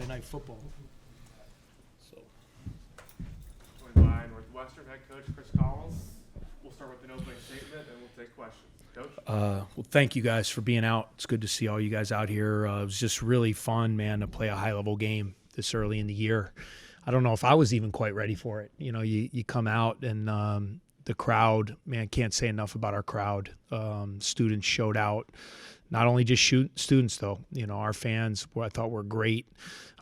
Monday Night Football. So, Joined by Northwestern head coach Chris Collins. We'll start with an opening statement, and we'll take questions. Coach? well, thank you guys for being out. It's good to see all you guys out here. It was just really fun, man, to play a high-level game this early in the year. I don't know if I was even quite ready for it. You know, you come out and the crowd, man, can't say enough about our crowd. Students showed out. Not only just students, though. You know, our fans, I thought were great.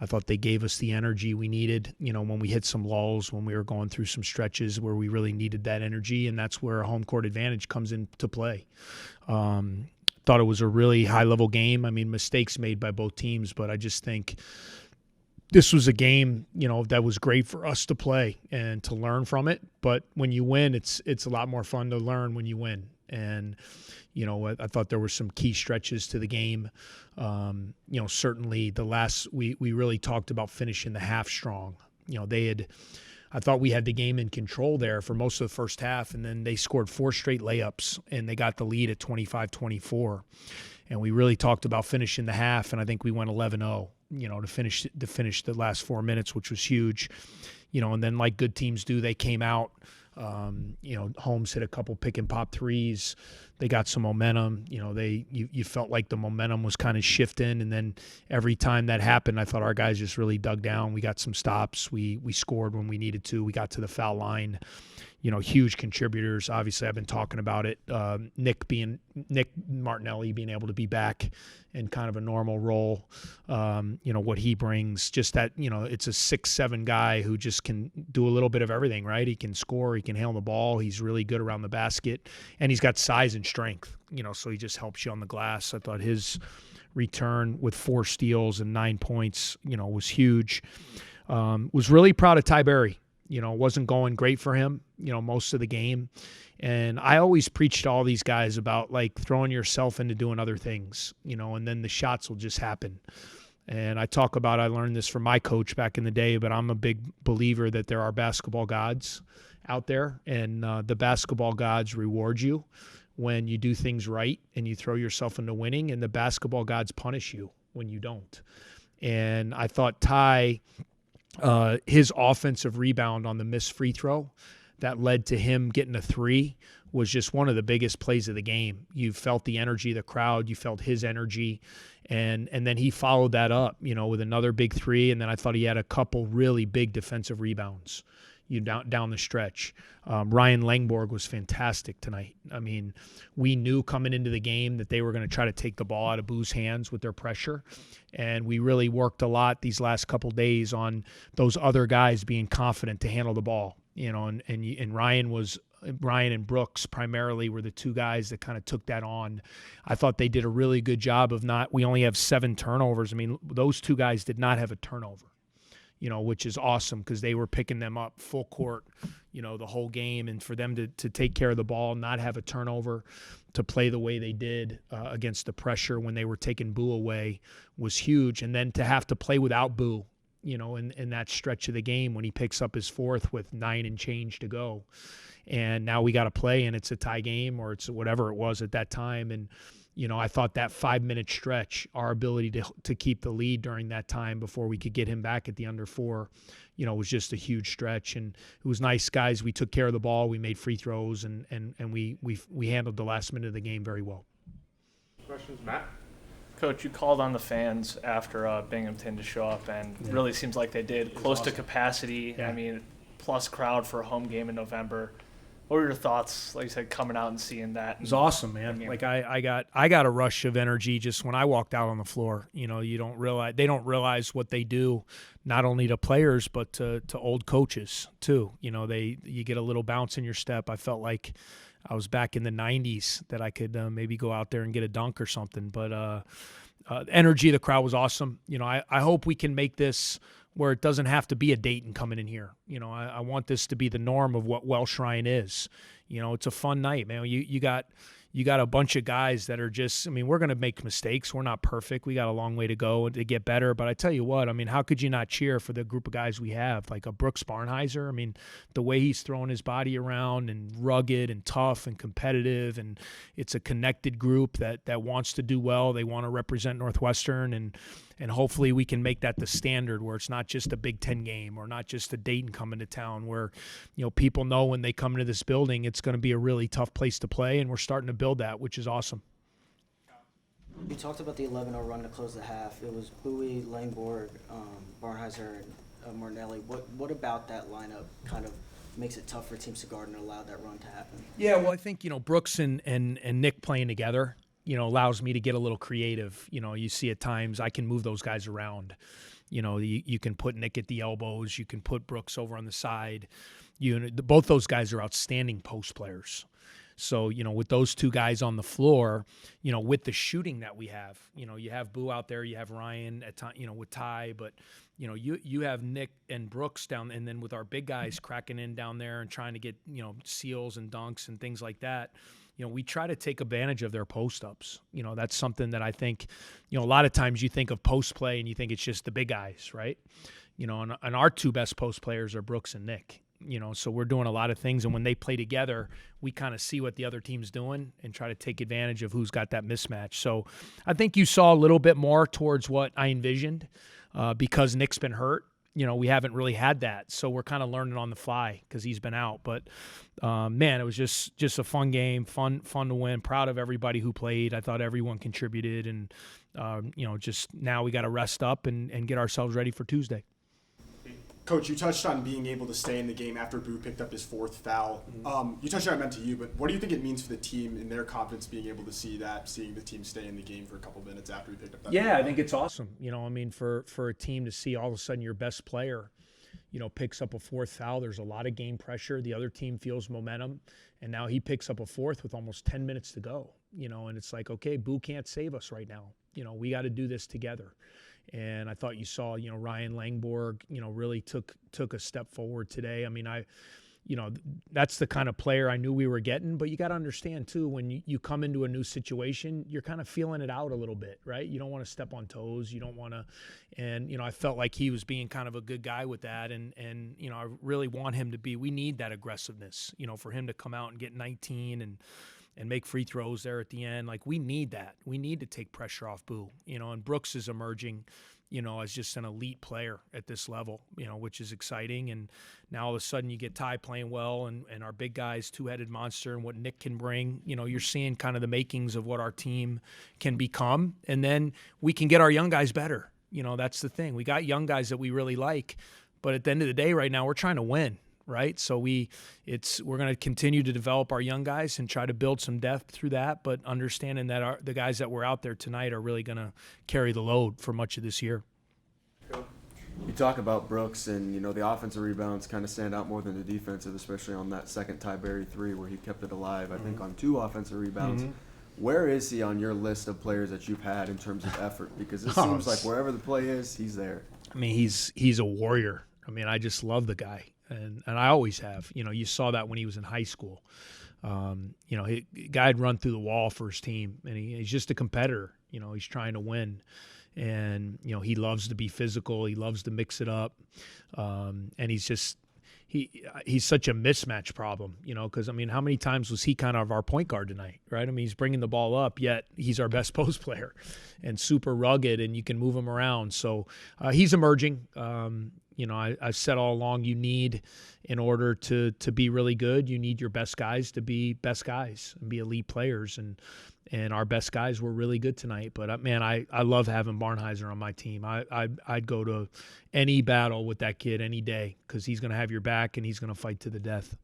I thought they gave us the energy we needed, you know, when we hit some lulls, when we were going through some stretches where we really needed that energy, and that's where a home court advantage comes into play. Thought it was a really high-level game. I mean, mistakes made by both teams, but I just think this was a game, you know, that was great for us to play and to learn from it. But when you win, it's a lot more fun to learn when you win. And, you know, I thought there were some key stretches to the game. You know, certainly we really talked about finishing the half strong. You know, I thought we had the game in control there for most of the first half, and then they scored 4 straight layups, and they got the lead at 25-24. And we really talked about finishing the half, and I think we went 11-0, you know, to finish the last 4 minutes, which was huge. You know, and then like good teams do, they came out. You know, Holmes hit a couple pick and pop threes. They got some momentum. You know, you felt like the momentum was kind of shifting, and then every time that happened, I thought our guys just really dug down. We got some stops. We scored when we needed to. We got to the foul line. You know, huge contributors. Obviously, I've been talking about it. Nick Martinelli being able to be back in kind of a normal role. You know, what he brings, just that, you know, it's a 6'7" guy who just can do a little bit of everything, right? He can score, he can handle the ball, he's really good around the basket, and he's got size and strength, you know, so he just helps you on the glass. I thought his return with 4 steals and 9 points, you know, was huge. Was really proud of Ty Berry. You know, wasn't going great for him, you know, most of the game. And I always preach to all these guys about, like, throwing yourself into doing other things, you know, and then the shots will just happen. And I learned this from my coach back in the day, but I'm a big believer that there are basketball gods out there, and the basketball gods reward you when you do things right and you throw yourself into winning, and the basketball gods punish you when you don't. And I thought Ty, his offensive rebound on the missed free throw that led to him getting a 3 was just one of the biggest plays of the game. You felt the energy of the crowd, you felt his energy, and then he followed that up, you know, with another big 3, and then I thought he had a couple really big defensive rebounds down the stretch. Ryan Langborg was fantastic tonight. I mean, we knew coming into the game that they were going to try to take the ball out of Boo's hands with their pressure, and we really worked a lot these last couple days on those other guys being confident to handle the ball. You know, and Ryan and Brooks primarily were the 2 guys that kind of took that on. I thought they did a really good job of we only have 7 turnovers. I mean, those 2 guys did not have a turnover, you know, which is awesome because they were picking them up full court, you know, the whole game. And for them to take care of the ball, not have a turnover, to play the way they did against the pressure when they were taking Boo away was huge. And then to have to play without Boo, you know, in that stretch of the game when he picks up his 4th with 9 and change to go. And now we got to play, and it's a tie game, or it's whatever it was at that time. And, you know, I thought that 5-minute stretch, our ability to keep the lead during that time before we could get him back at the under 4, you know, was just a huge stretch. And it was nice, guys. We took care of the ball. We made free throws, and we handled the last minute of the game very well. Questions, Matt? Coach, you called on the fans after Binghamton to show up, and really seems like they did. Close to capacity. Yeah. I mean, plus crowd for a home game in November. What were your thoughts, like you said, coming out and seeing that? It was awesome, man. Like I got a rush of energy just when I walked out on the floor. You know, they don't realize what they do, not only to players but to old coaches too. You know, you get a little bounce in your step. I felt like I was back in the 90s, that I could maybe go out there and get a dunk or something. But energy of the crowd was awesome. You know, I hope we can make this where it doesn't have to be a Dayton coming in here. You know, I want this to be the norm of what Welsh-Ryan is. You know, it's a fun night, man. You got a bunch of guys that are just, I mean, we're going to make mistakes. We're not perfect. We got a long way to go to get better. But I tell you what, I mean, how could you not cheer for the group of guys we have? Like a Brooks Barnhizer. I mean, the way he's throwing his body around, and rugged and tough and competitive. And it's a connected group that wants to do well. They want to represent Northwestern. And hopefully we can make that the standard where it's not just a Big Ten game or not just a Dayton coming to town where, people know when they come into this building, it's going to be a really tough place to play. And we're starting to build that, which is awesome. You talked about the 11-0 run to close the half. It was Bowie, Langborg, Barnhizer, and Martinelli. What about that lineup kind of makes it tough for teams to guard and allow that run to happen? Yeah, well, I think, Brooks and Nick playing together, allows me to get a little creative. You see at times I can move those guys around. You can put Nick at the elbows. You can put Brooks over on the side. Both those guys are outstanding post players. So, with those two guys on the floor, with the shooting that we have, you have Boo out there, you have Ryan at time, with Ty, but, you have Nick and Brooks down, and then with our big guys cracking in down there and trying to get, seals and dunks and things like that, we try to take advantage of their post-ups. That's something that I think, a lot of times you think of post play and you think it's just the big guys, right? And our two best post players are Brooks and Nick. So we're doing a lot of things, and when they play together, we kind of see what the other team's doing and try to take advantage of who's got that mismatch. So I think you saw a little bit more towards what I envisioned because Nick's been hurt. We haven't really had that, so we're kind of learning on the fly because he's been out. But man, it was just a fun game, fun to win. Proud of everybody who played. I thought everyone contributed, and just now we got to rest up and get ourselves ready for Tuesday. Coach, you touched on being able to stay in the game after Boo picked up his fourth foul. You touched on it meant to you, but what do you think it means for the team and their confidence being able to seeing the team stay in the game for a couple minutes after he picked up that Yeah, foul? I think it's awesome. For a team to see all of a sudden your best player, picks up a fourth foul. There's a lot of game pressure. The other team feels momentum, and now he picks up a fourth with almost 10 minutes to go. And it's like, okay, Boo can't save us right now. We got to do this together. And I thought you saw, Ryan Langborg, really took a step forward today. I mean, that's the kind of player I knew we were getting. But you got to understand, too, when you come into a new situation, you're kind of feeling it out a little bit, right? You don't want to step on toes. You don't want to. And, I felt like he was being kind of a good guy with that. And I really want him to be. We need that aggressiveness, for him to come out and get 19 and make free throws there at the end. Like, we need that. We need to take pressure off Boo, and Brooks is emerging, as just an elite player at this level, which is exciting. And now all of a sudden you get Ty playing well and our big guys, two-headed monster, and what Nick can bring. You're seeing kind of the makings of what our team can become. And then we can get our young guys better. That's the thing. We got young guys that we really like. But at the end of the day right now, we're trying to win. Right, so we're going to continue to develop our young guys and try to build some depth through that, but understanding that the guys that were out there tonight are really going to carry the load for much of this year. You talk about Brooks, and the offensive rebounds kind of stand out more than the defensive, especially on that second Ty Berry three where he kept it alive. I think on 2 offensive rebounds. Where is he on your list of players that you've had in terms of effort? Because it seems like wherever the play is, he's there. I mean, he's a warrior. I mean, I just love the guy. And I always have. You saw that when he was in high school. Guy'd run through the wall for his team, and he's just a competitor. He's trying to win, and he loves to be physical. He loves to mix it up, and he's such a mismatch problem. Because I mean, how many times was he kind of our point guard tonight, right? I mean, he's bringing the ball up, yet he's our best post player, and super rugged, and you can move him around. So he's emerging. I've said all along, you need, in order to be really good, you need your best guys to be best guys and be elite players. And our best guys were really good tonight. But, man, I love having Barnhizer on my team. I'd go to any battle with that kid any day because he's going to have your back and he's going to fight to the death.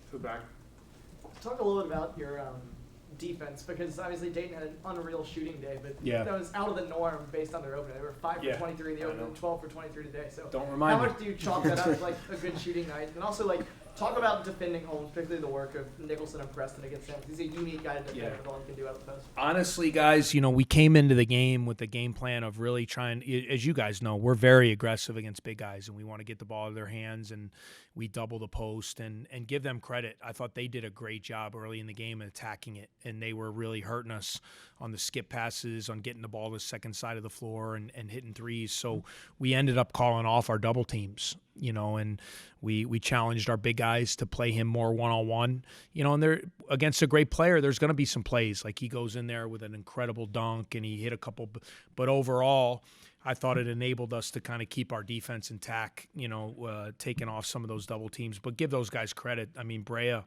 To the back. Talk a little bit about your defense, because obviously Dayton had an unreal shooting day, but Yeah. that was out of the norm based on their opener. They were 5 Yeah. for 23 in the opener, 12 for 23 today. So Don't remind how me. much do you chalk that up as like a good shooting night? And also talk about defending home, particularly the work of Nicholson and Preston against him. He's a unique guy to defend Yeah. with all he can do out of the post. Honestly, guys, we came into the game with the game plan of really trying, as you guys know, we're very aggressive against big guys, and we want to get the ball in their hands, and we double the post and give them credit. I thought they did a great job early in the game attacking it, and they were really hurting us on the skip passes, on getting the ball to the second side of the floor and hitting threes. So we ended up calling off our double teams, and we challenged our big guys to play him more one-on-one, and they're against a great player. There's going to be some plays like he goes in there with an incredible dunk and he hit a couple, but overall, I thought it enabled us to kind of keep our defense intact, taking off some of those double teams, but give those guys credit. I mean, Brea,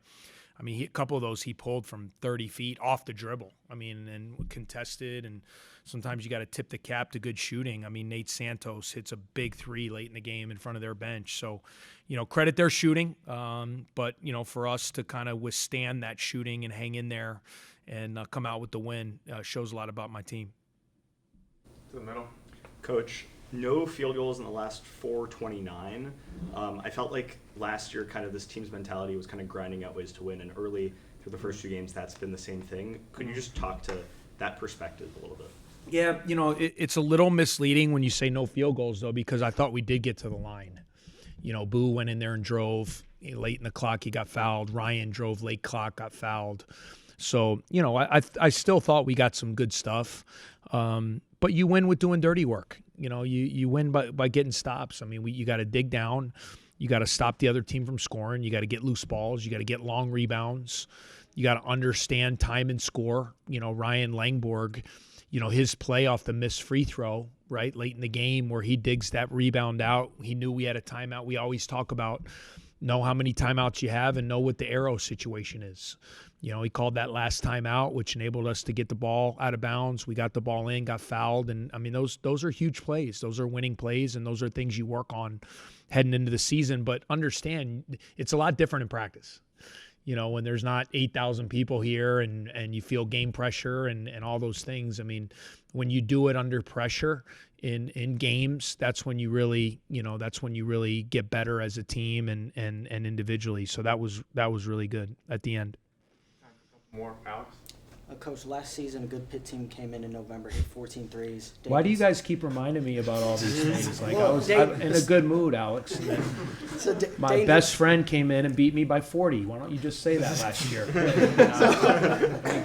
a couple of those he pulled from 30 feet off the dribble. And contested, and sometimes you got to tip the cap to good shooting. Nate Santos hits a big three late in the game in front of their bench. So, credit their shooting. But, for us to kind of withstand that shooting and hang in there and come out with the win shows a lot about my team. To the middle. Coach, no field goals in the last 4:29. I felt like last year kind of this team's mentality was kind of grinding out ways to win, and early through the first 2 games that's been the same thing. Could you just talk to that perspective a little bit? Yeah, it's a little misleading when you say no field goals, though, because I thought we did get to the line. Boo went in there and drove late in the clock. He got fouled. Ryan drove late clock, got fouled. So, I still thought we got some good stuff. But you win with doing dirty work. You win by getting stops. You got to dig down. You got to stop the other team from scoring. You got to get loose balls. You got to get long rebounds. You got to understand time and score. Ryan Langborg, his play off the missed free throw, right, late in the game where he digs that rebound out. He knew we had a timeout. We always talk about know how many timeouts you have and know what the arrow situation is. He called that last timeout, which enabled us to get the ball out of bounds. We got the ball in, got fouled. And, those are huge plays. Those are winning plays, and those are things you work on heading into the season. But understand, it's a lot different in practice. When there's not 8,000 people here and you feel game pressure and all those things. When you do it under pressure in games, that's when you really get better as a team and individually. So that was really good at the end. More, Alex? Coach, last season a good Pitt team came in November, hit 14 threes. Why do you guys keep reminding me about all these things? Like, Well, I'm in a good mood, Alex. And then So my Dayton- best friend came in and beat me by 40. Why don't you just say that last year?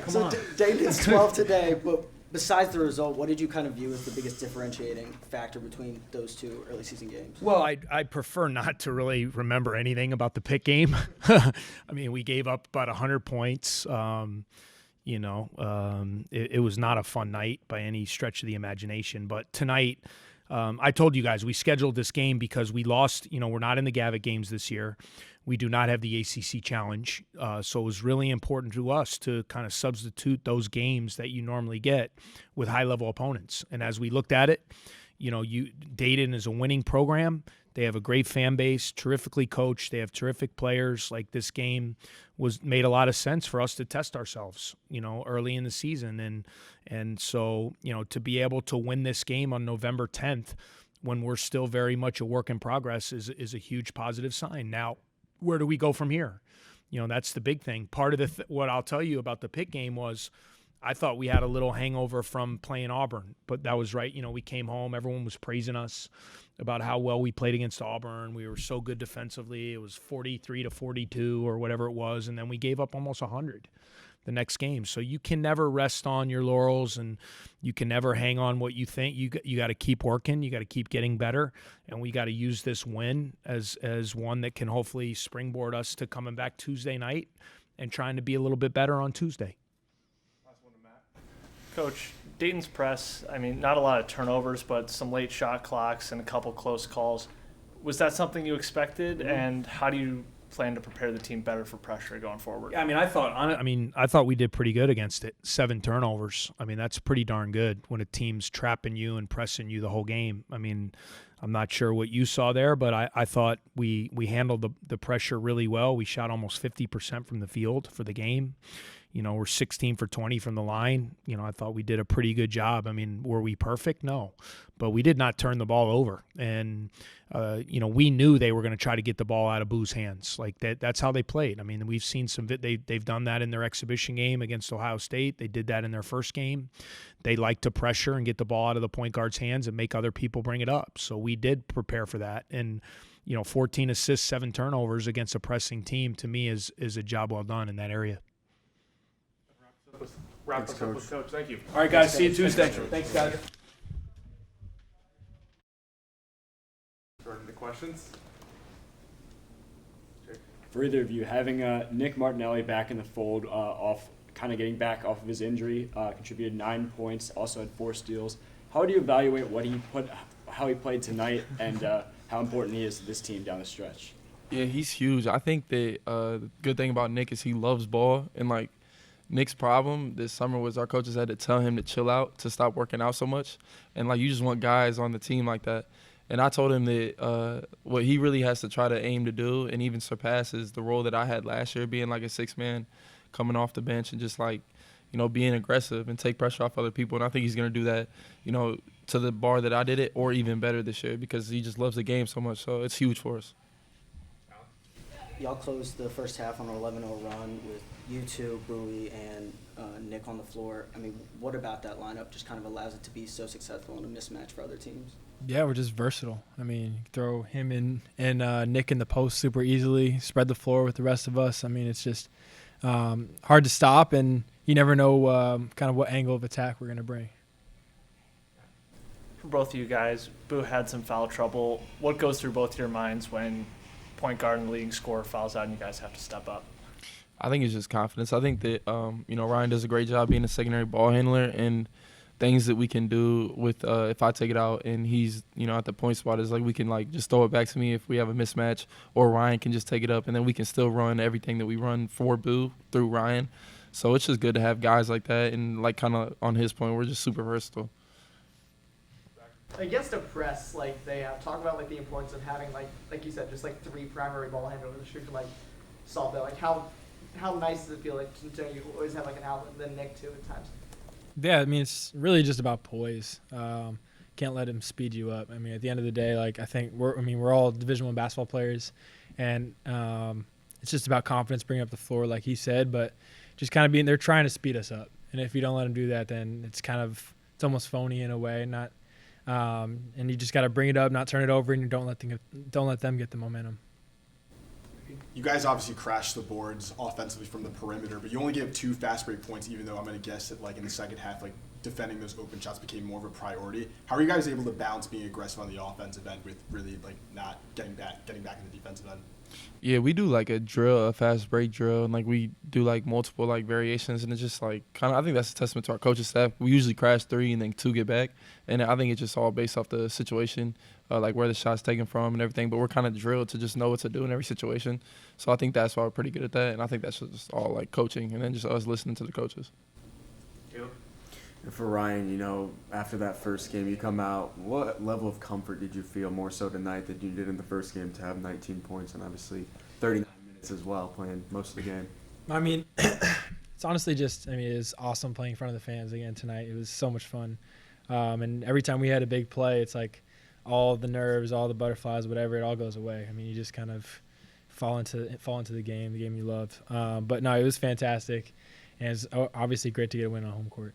Come So on. Dayton's 12 today, but besides the result, what did you kind of view as the biggest differentiating factor between those 2 early season games? Well, I prefer not to really remember anything about the Pitt game. We gave up about 100 points. It was not a fun night by any stretch of the imagination. But tonight, I told you guys, we scheduled this game because we lost. We're not in the Gavitt games this year. We do not have the ACC Challenge. So it was really important to us to kind of substitute those games that you normally get with high-level opponents. And as we looked at it, Dayton is a winning program. They have a great fan base, terrifically coached. They have terrific players. Like, this game made a lot of sense for us to test ourselves, early in the season. And so, to be able to win this game on November 10th when we're still very much a work in progress is a huge positive sign. Now, where do we go from here? That's the big thing. Part of what I'll tell you about the Pitt game was I thought we had a little hangover from playing Auburn, but that was right. We came home, everyone was praising us about how well we played against Auburn. We were so good defensively. It was 43-42 or whatever it was, and then we gave up almost 100 the next game. So you can never rest on your laurels, and you can never hang on what you think. You got to keep working. You got to keep getting better, and we got to use this win as one that can hopefully springboard us to coming back Tuesday night and trying to be a little bit better on Tuesday. Last one to Matt. Coach, Dayton's press, not a lot of turnovers, but some late shot clocks and a couple close calls. Was that something you expected, and how do you plan to prepare the team better for pressure going forward? Yeah, I thought we did pretty good against it. 7 turnovers. That's pretty darn good when a team's trapping you and pressing you the whole game. I'm not sure what you saw there, but I thought we handled the pressure really well. We shot almost 50% from the field for the game. We're 16 for 20 from the line. I thought we did a pretty good job. Were we perfect? No. But we did not turn the ball over. And, we knew they were going to try to get the ball out of Boo's hands. Like that's how they played. We've seen they've done that in their exhibition game against Ohio State. They did that in their first game. They like to pressure and get the ball out of the point guard's hands and make other people bring it up. So we did prepare for that. And, 14 assists, 7 turnovers against a pressing team, to me, is a job well done in that area. wrap Thanks, us up Coach. with Coach. Thank you. All right, guys. See you Tuesday. Thanks, guys. Jordan, the questions? Jake? For either of you, having Nick Martinelli back in the fold, off kind of getting back off of his injury, contributed 9 points, also had 4 steals. How do you evaluate how he played tonight, and how important he is to this team down the stretch? Yeah, he's huge. I think that the good thing about Nick is he loves ball, and like Nick's problem this summer was our coaches had to tell him to chill out, to stop working out so much, and like you just want guys on the team like that. And I told him that what he really has to try to aim to do and even surpass is the role that I had last year, being like a 6-man, coming off the bench and just like, you know, being aggressive and take pressure off other people. And I think he's going to do that, you know, to the bar that I did it or even better this year because he just loves the game so much. So it's huge for us. Y'all closed the first half on an 11-0 run with you two, Bowie, and Nick on the floor. I mean, what about that lineup just kind of allows it to be so successful in a mismatch for other teams? Yeah, we're just versatile. I mean, throw him in and Nick in the post super easily, spread the floor with the rest of us. I mean, it's just hard to stop, and you never know kind of what angle of attack we're going to bring. For both of you guys, Boo had some foul trouble. What goes through both your minds when point guard and leading scorer fouls out and you guys have to step up? I think it's just confidence. I think that, you know, Ryan does a great job being a secondary ball handler and things that we can do with if I take it out and he's, you know, at the point spot is like we can like just throw it back to me if we have a mismatch, or Ryan can just take it up and then we can still run everything that we run for Boo through Ryan. So it's just good to have guys like that, and like kind of on his point, we're just super versatile. Against a press like they have, talk about like the importance of having like you said, just like 3 primary ball handlers who can like solve that. Like how nice does it feel like you always have like an outlet, and then Nick too at times? Yeah, I mean, it's really just about poise. Can't let him speed you up. I mean, at the end of the day, like I think we're all Division I basketball players, and it's just about confidence, bringing up the floor, like he said, but just kind of being there trying to speed us up. And if you don't let him do that, then it's almost phony in a way. Not, and you just got to bring it up, not turn it over, and you don't let them get the momentum. You guys obviously crashed the boards offensively from the perimeter, but you only gave 2 fast break points, even though I'm going to guess that like in the second half, like defending those open shots became more of a priority. How are you guys able to balance being aggressive on the offensive end with really like not getting back in the defensive end? Yeah, we do like a fast break drill, and like we do like multiple like variations, and it's just like kind of I think that's a testament to our coaching staff. We usually crash 3 and then 2 get back, and I think it's just all based off the situation, like where the shot's taken from and everything. But we're kind of drilled to just know what to do in every situation. So I think that's why we're pretty good at that, and I think that's just all like coaching, and then just us listening to the coaches. And for Ryan, you know, after that first game, you come out, what level of comfort did you feel more so tonight than you did in the first game to have 19 points and obviously 39 minutes as well, playing most of the game? I mean, it's honestly just, it was awesome playing in front of the fans again tonight. It was so much fun. And every time we had a big play, it's like all the nerves, all the butterflies, whatever, it all goes away. I mean, you just kind of fall into the game you love. But no, it was fantastic. And it's obviously great to get a win on home court.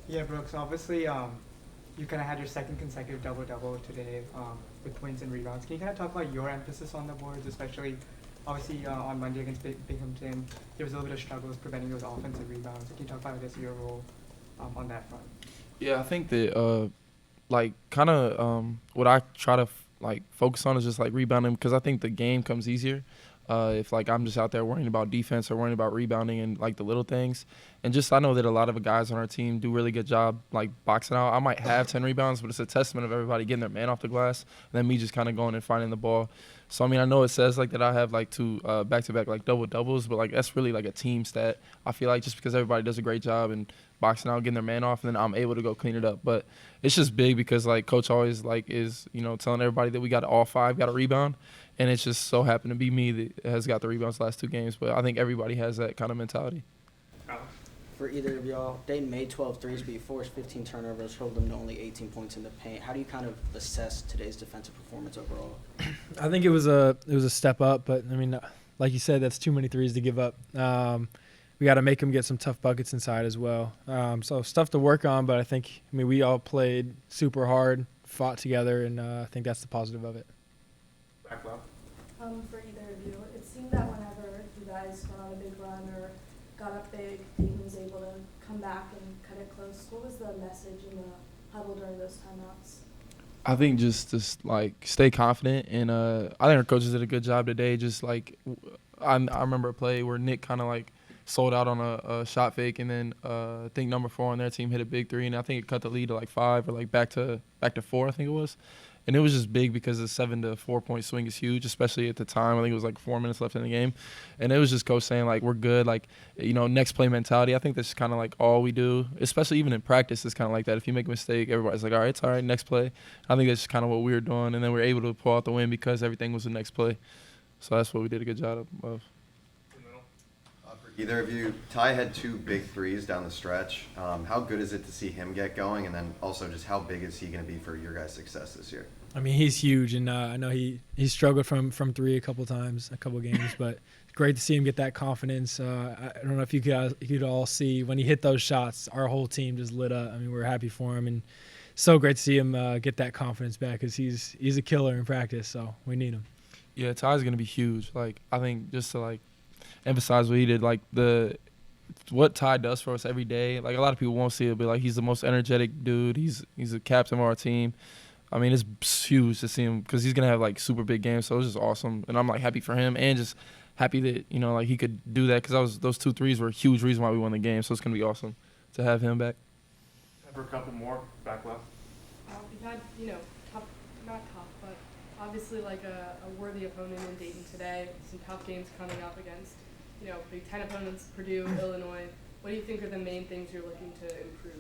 Yeah, Brooks, obviously you kind of had your second consecutive double-double today with wins and rebounds. Can you kind of talk about your emphasis on the boards, especially obviously on Monday against Binghamton? There was a little bit of struggles preventing those offensive rebounds. Can you talk about, I guess, your role on that front? Yeah, I think that like kind of what I try to like focus on is just like rebounding, because I think the game comes easier if like I'm just out there worrying about defense or worrying about rebounding and like the little things. And just I know that a lot of the guys on our team do a really good job like boxing out. I might have 10 rebounds, but it's a testament of everybody getting their man off the glass and then me just kind of going and finding the ball. So I mean, I know it says like that I have like 2 back-to-back like double-doubles, but like that's really like a team stat. I feel like just because everybody does a great job and boxing out, getting their man off, and then I'm able to go clean it up. But it's just big because like coach always like is, you know, telling everybody that we got all 5 got a rebound, and it's just so happened to be me that has got the rebounds the last 2 games. But I think everybody has that kind of mentality. For either of y'all, Dayton made 12 threes, but you forced 15 turnovers, held them to only 18 points in the paint. How do you kind of assess today's defensive performance overall? I think it was a step up, but I mean, like you said, that's too many threes to give up. We got to make them get some tough buckets inside as well. So stuff to work on, but I mean, we all played super hard, fought together, and I think that's the positive of it. Back left. For either of you, it seemed that whenever you guys went on a big run or got up big, Dayton was able to come back and cut it close. What was the message in the huddle during those timeouts? I think just like stay confident, and I think our coaches did a good job today. Just like I remember a play where Nick kind of like sold out on a shot fake, and then I think number 4 on their team hit a big 3, and I think it cut the lead to like 5 or like back to 4, I think it was. And it was just big because the 7 to 4 point swing is huge, especially at the time. I think it was like 4 minutes left in the game. And it was just coach saying, like, we're good. Like, next play mentality. I think that's kind of like all we do, especially even in practice. It's kind of like that. If you make a mistake, everybody's like, all right, it's all right, next play. I think that's kind of what we were doing. And then we were able to pull out the win because everything was the next play. So that's what we did a good job of. For either of you, Ty had 2 big threes down the stretch. How good is it to see him get going? And then also just how big is he going to be for your guys' success this year? I mean, he's huge, and I know he struggled from 3 a couple games, but it's great to see him get that confidence. I don't know if you could all see when he hit those shots, our whole team just lit up. I mean, we're happy for him, and so great to see him get that confidence back because he's a killer in practice, so we need him. Yeah, Ty's going to be huge. Like, I think just to, like, emphasize what he did, like, what Ty does for us every day. Like, a lot of people won't see it, but, like, he's the most energetic dude. He's the captain of our team. I mean, it's huge to see him because he's going to have, like, super big games, so it's just awesome. And I'm, like, happy for him and just happy that, like, he could do that because those 2 threes were a huge reason why we won the game, so it's going to be awesome to have him back. Time for a couple more. Back left. We've had, not tough, but obviously like a worthy opponent in Dayton today. Some tough games coming up against, Big Ten opponents, Purdue, Illinois. What do you think are the main things you're looking to improve?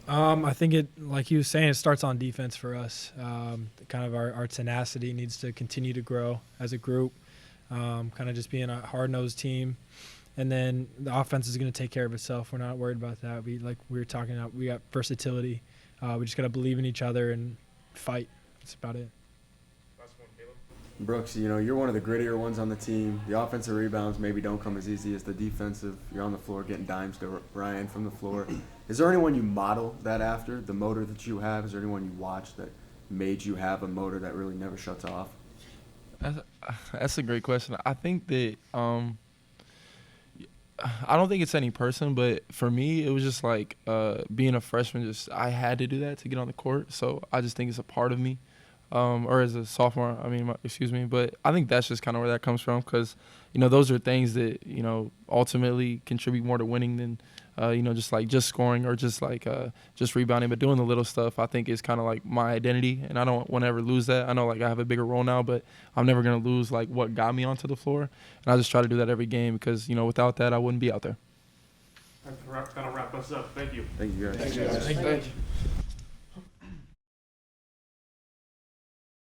I think like he was saying, it starts on defense for us. Kind of our tenacity needs to continue to grow as a group. Kind of just being a hard-nosed team. And then the offense is going to take care of itself. We're not worried about that. We were talking about, we got versatility. We just got to believe in each other and fight. That's about it. Last one, Caleb. Brooks, you're one of the grittier ones on the team. The offensive rebounds maybe don't come as easy as the defensive. You're on the floor getting dimes to Ryan from the floor. Is there anyone you model that after, the motor that you have? Is there anyone you watch that made you have a motor that really never shuts off? That's a great question. I think that I don't think it's any person, but for me, it was just like being a freshman. I had to do that to get on the court, so I just think it's a part of me. Or as a sophomore, but I think that's just kind of where that comes from because, those are things that, ultimately contribute more to winning than, just scoring or just rebounding. But doing the little stuff, I think, is kind of like my identity, and I don't want to ever lose that. I know, I have a bigger role now, but I'm never going to lose, what got me onto the floor. And I just try to do that every game because, without that, I wouldn't be out there. That'll wrap us up. Thank you. Thank you, guys. Thank you.